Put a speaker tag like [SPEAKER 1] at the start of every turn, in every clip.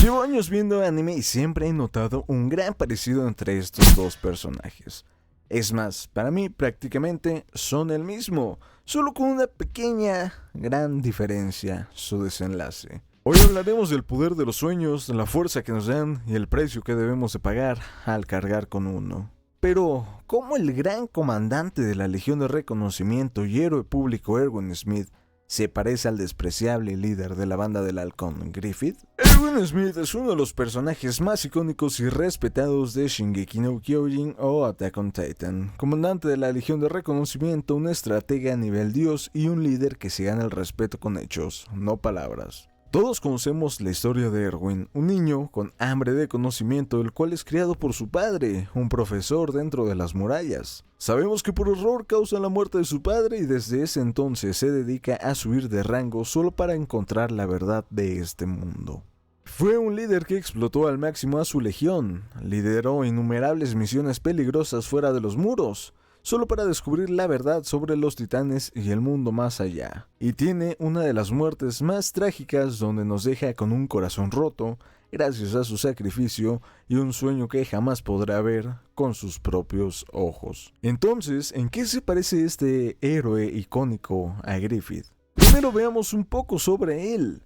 [SPEAKER 1] Llevo años viendo anime y siempre he notado un gran parecido entre estos dos personajes. Es más, para mí prácticamente son el mismo, solo con una pequeña, gran diferencia: su desenlace. Hoy hablaremos del poder de los sueños, la fuerza que nos dan y el precio que debemos de pagar al cargar con uno. Pero, ¿cómo el gran comandante de la Legión de Reconocimiento y héroe público Erwin Smith se parece al despreciable líder de la banda del halcón, Griffith? Erwin Smith es uno de los personajes más icónicos y respetados de Shingeki no Kyojin o Attack on Titan. Comandante de la Legión de Reconocimiento, un estratega a nivel dios y un líder que se gana el respeto con hechos, no palabras. Todos conocemos la historia de Erwin, un niño con hambre de conocimiento, el cual es criado por su padre, un profesor dentro de las murallas. Sabemos que por error causa la muerte de su padre y desde ese entonces se dedica a subir de rango solo para encontrar la verdad de este mundo. Fue un líder que explotó al máximo a su legión, lideró innumerables misiones peligrosas fuera de los muros, solo para descubrir la verdad sobre los titanes y el mundo más allá. Y tiene una de las muertes más trágicas, donde nos deja con un corazón roto gracias a su sacrificio y un sueño que jamás podrá ver con sus propios ojos. Entonces, ¿en qué se parece este héroe icónico a Griffith? Primero veamos un poco sobre él.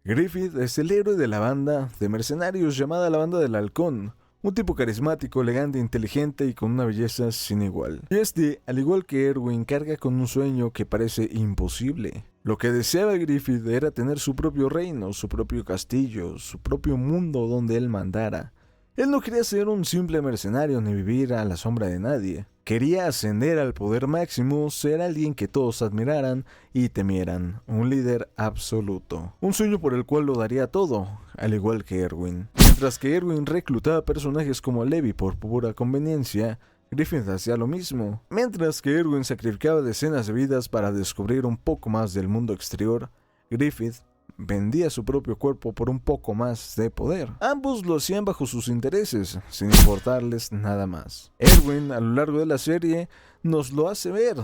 [SPEAKER 1] Griffith es el héroe de la banda de mercenarios llamada la Banda del Halcón. Un tipo carismático, elegante, inteligente y con una belleza sin igual. Y al igual que Erwin, carga con un sueño que parece imposible. Lo que deseaba Griffith era tener su propio reino, su propio castillo, su propio mundo donde él mandara. Él no quería ser un simple mercenario ni vivir a la sombra de nadie. Quería ascender al poder máximo, ser alguien que todos admiraran y temieran, un líder absoluto. Un sueño por el cual lo daría todo, al igual que Erwin. Mientras que Erwin reclutaba personajes como Levi por pura conveniencia, Griffith hacía lo mismo. Mientras que Erwin sacrificaba decenas de vidas para descubrir un poco más del mundo exterior, Griffith vendía su propio cuerpo por un poco más de poder. Ambos lo hacían bajo sus intereses, sin importarles nada más. Erwin, a lo largo de la serie, nos lo hace ver,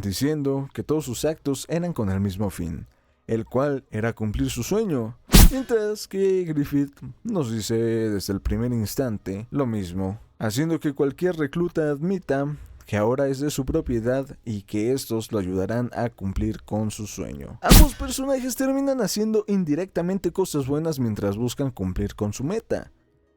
[SPEAKER 1] diciendo que todos sus actos eran con el mismo fin, el cual era cumplir su sueño, mientras que Griffith nos dice desde el primer instante lo mismo, haciendo que cualquier recluta admita que ahora es de su propiedad y que estos lo ayudarán a cumplir con su sueño. Ambos personajes terminan haciendo indirectamente cosas buenas mientras buscan cumplir con su meta.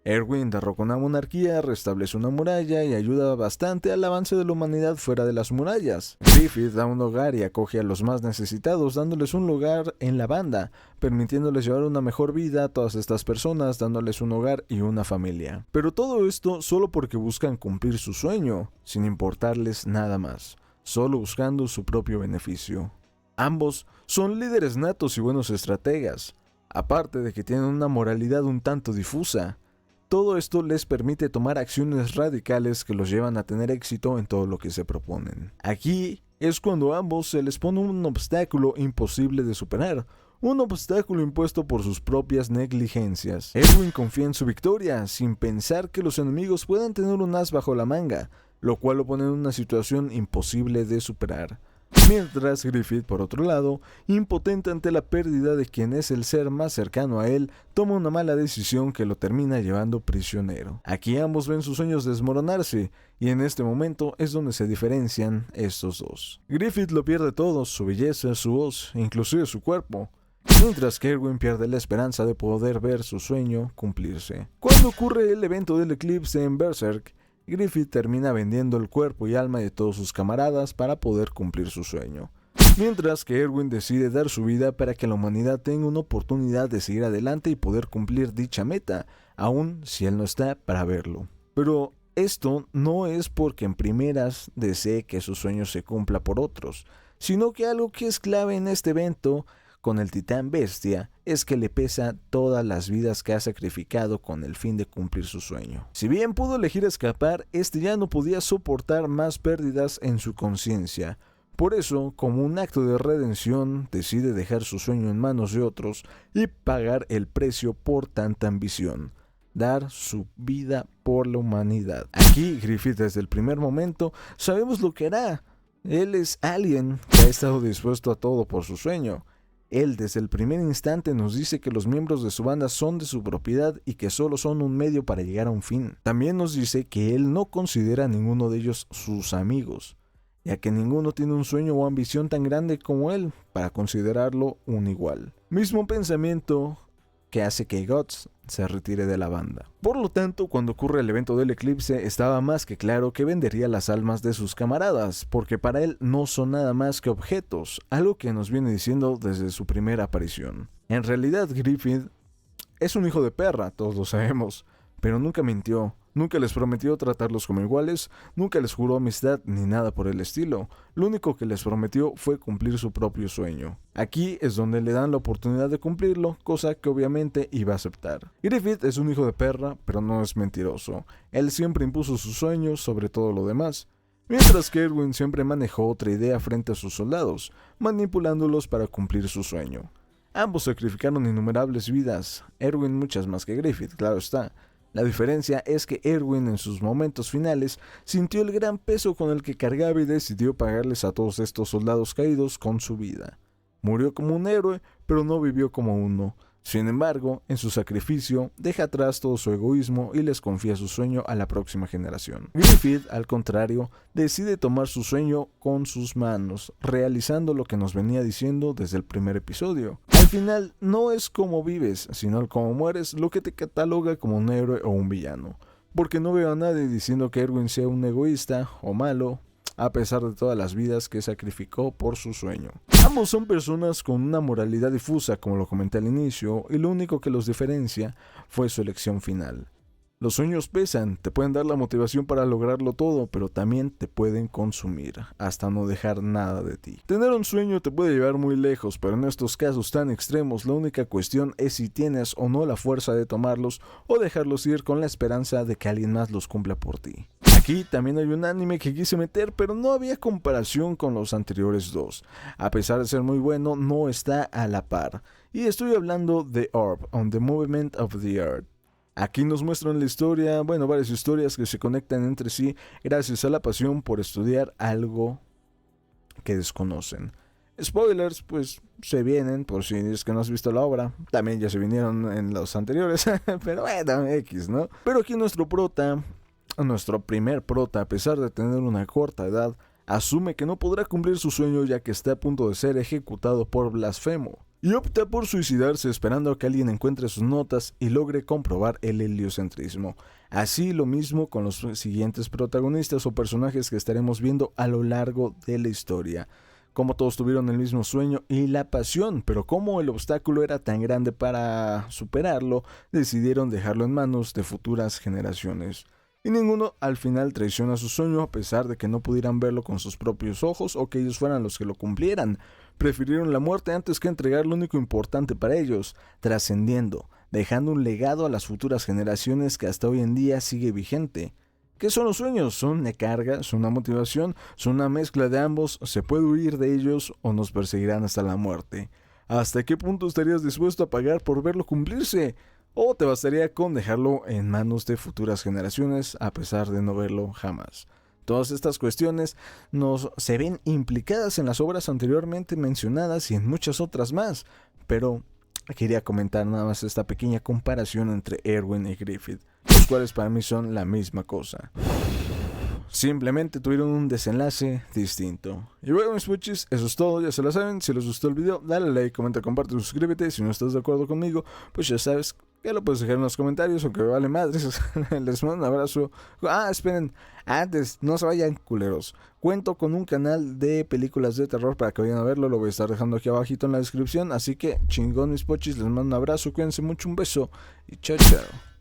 [SPEAKER 1] Erwin derroca una monarquía, restablece una muralla y ayuda bastante al avance de la humanidad fuera de las murallas. Griffith da un hogar y acoge a los más necesitados, dándoles un lugar en la banda, permitiéndoles llevar una mejor vida a todas estas personas, dándoles un hogar y una familia. Pero todo esto solo porque buscan cumplir su sueño, sin importarles nada más, solo buscando su propio beneficio. Ambos son líderes natos y buenos estrategas, aparte de que tienen una moralidad un tanto difusa. Todo esto les permite tomar acciones radicales que los llevan a tener éxito en todo lo que se proponen. Aquí es cuando a ambos se les pone un obstáculo imposible de superar, un obstáculo impuesto por sus propias negligencias. Erwin confía en su victoria, sin pensar que los enemigos puedan tener un as bajo la manga, lo cual lo pone en una situación imposible de superar. Mientras Griffith, por otro lado, impotente ante la pérdida de quien es el ser más cercano a él, toma una mala decisión que lo termina llevando prisionero. Aquí ambos ven sus sueños desmoronarse, y en este momento es donde se diferencian estos dos. Griffith lo pierde todo: su belleza, su voz, inclusive su cuerpo, mientras que Erwin pierde la esperanza de poder ver su sueño cumplirse. Cuando ocurre el evento del eclipse en Berserk, Griffith termina vendiendo el cuerpo y alma de todos sus camaradas para poder cumplir su sueño, mientras que Erwin decide dar su vida para que la humanidad tenga una oportunidad de seguir adelante y poder cumplir dicha meta, aun si él no está para verlo. Pero esto no es porque en primeras desee que su sueño se cumpla por otros, sino que algo que es clave en este evento con el titán bestia es que le pesa todas las vidas que ha sacrificado con el fin de cumplir su sueño. Si bien pudo elegir escapar, este ya no podía soportar más pérdidas en su conciencia. Por eso, como un acto de redención, decide dejar su sueño en manos de otros y pagar el precio por tanta ambición: dar su vida por la humanidad. Aquí Griffith, desde el primer momento, sabemos lo que hará. Él es alguien que ha estado dispuesto a todo por su sueño. Él desde el primer instante nos dice que los miembros de su banda son de su propiedad y que solo son un medio para llegar a un fin. También nos dice que él no considera a ninguno de ellos sus amigos, ya que ninguno tiene un sueño o ambición tan grande como él para considerarlo un igual. Mismo pensamiento que hace que Guts se retire de la banda. Por lo tanto, cuando ocurre el evento del eclipse, estaba más que claro que vendería las almas de sus camaradas, porque para él no son nada más que objetos, algo que nos viene diciendo desde su primera aparición. En realidad, Griffith es un hijo de perra, todos lo sabemos, pero nunca mintió. Nunca les prometió tratarlos como iguales, nunca les juró amistad ni nada por el estilo. Lo único que les prometió fue cumplir su propio sueño. Aquí es donde le dan la oportunidad de cumplirlo, cosa que obviamente iba a aceptar. Griffith es un hijo de perra, pero no es mentiroso. Él siempre impuso sus sueños sobre todo lo demás. Mientras que Erwin siempre manejó otra idea frente a sus soldados, manipulándolos para cumplir su sueño. Ambos sacrificaron innumerables vidas, Erwin muchas más que Griffith, claro está. La diferencia es que Erwin en sus momentos finales sintió el gran peso con el que cargaba y decidió pagarles a todos estos soldados caídos con su vida. Murió como un héroe, pero no vivió como uno. Sin embargo, en su sacrificio, deja atrás todo su egoísmo y les confía su sueño a la próxima generación. Griffith, al contrario, decide tomar su sueño con sus manos, realizando lo que nos venía diciendo desde el primer episodio. Al final, no es cómo vives, sino el cómo mueres lo que te cataloga como un héroe o un villano. Porque no veo a nadie diciendo que Erwin sea un egoísta o malo, a pesar de todas las vidas que sacrificó por su sueño. Ambos son personas con una moralidad difusa, como lo comenté al inicio, y lo único que los diferencia fue su elección final. Los sueños pesan, te pueden dar la motivación para lograrlo todo, pero también te pueden consumir, hasta no dejar nada de ti. Tener un sueño te puede llevar muy lejos, pero en estos casos tan extremos, la única cuestión es si tienes o no la fuerza de tomarlos o dejarlos ir con la esperanza de que alguien más los cumpla por ti. Aquí también hay un anime que quise meter, pero no había comparación con los anteriores dos. A pesar de ser muy bueno, no está a la par. Y estoy hablando de Orb, on the Movement of the Earth. Aquí nos muestran la historia, varias historias que se conectan entre sí gracias a la pasión por estudiar algo que desconocen. Spoilers, pues se vienen, por si es que no has visto la obra. También ya se vinieron en los anteriores, pero bueno, X, ¿no? Pero aquí nuestro primer prota, a pesar de tener una corta edad, asume que no podrá cumplir su sueño ya que está a punto de ser ejecutado por blasfemo, y opta por suicidarse esperando a que alguien encuentre sus notas y logre comprobar el heliocentrismo. Así lo mismo con los siguientes protagonistas o personajes que estaremos viendo a lo largo de la historia. Como todos tuvieron el mismo sueño y la pasión, pero como el obstáculo era tan grande para superarlo, decidieron dejarlo en manos de futuras generaciones. Y ninguno al final traiciona su sueño a pesar de que no pudieran verlo con sus propios ojos o que ellos fueran los que lo cumplieran. Prefirieron la muerte antes que entregar lo único importante para ellos, trascendiendo, dejando un legado a las futuras generaciones que hasta hoy en día sigue vigente. ¿Qué son los sueños? Son una carga, son una motivación, son una mezcla de ambos, se puede huir de ellos o nos perseguirán hasta la muerte. ¿Hasta qué punto estarías dispuesto a pagar por verlo cumplirse? ¿O te bastaría con dejarlo en manos de futuras generaciones a pesar de no verlo jamás? Todas estas cuestiones se ven implicadas en las obras anteriormente mencionadas y en muchas otras más, pero quería comentar nada más esta pequeña comparación entre Erwin y Griffith, los cuales para mí son la misma cosa. Simplemente tuvieron un desenlace distinto. Y bueno, mis puchis, eso es todo, ya se lo saben. Si les gustó el video, dale like, comenta, comparte, suscríbete. Si no estás de acuerdo conmigo, pues ya sabes que lo puedes dejar en los comentarios, aunque me vale madres. Les mando un abrazo. Esperen, antes, no se vayan, culeros. Cuento con un canal de películas de terror para que vayan a verlo, lo voy a estar dejando aquí abajito en la descripción. Así que, chingón mis pochis, les mando un abrazo, cuídense mucho, un beso y chao chao.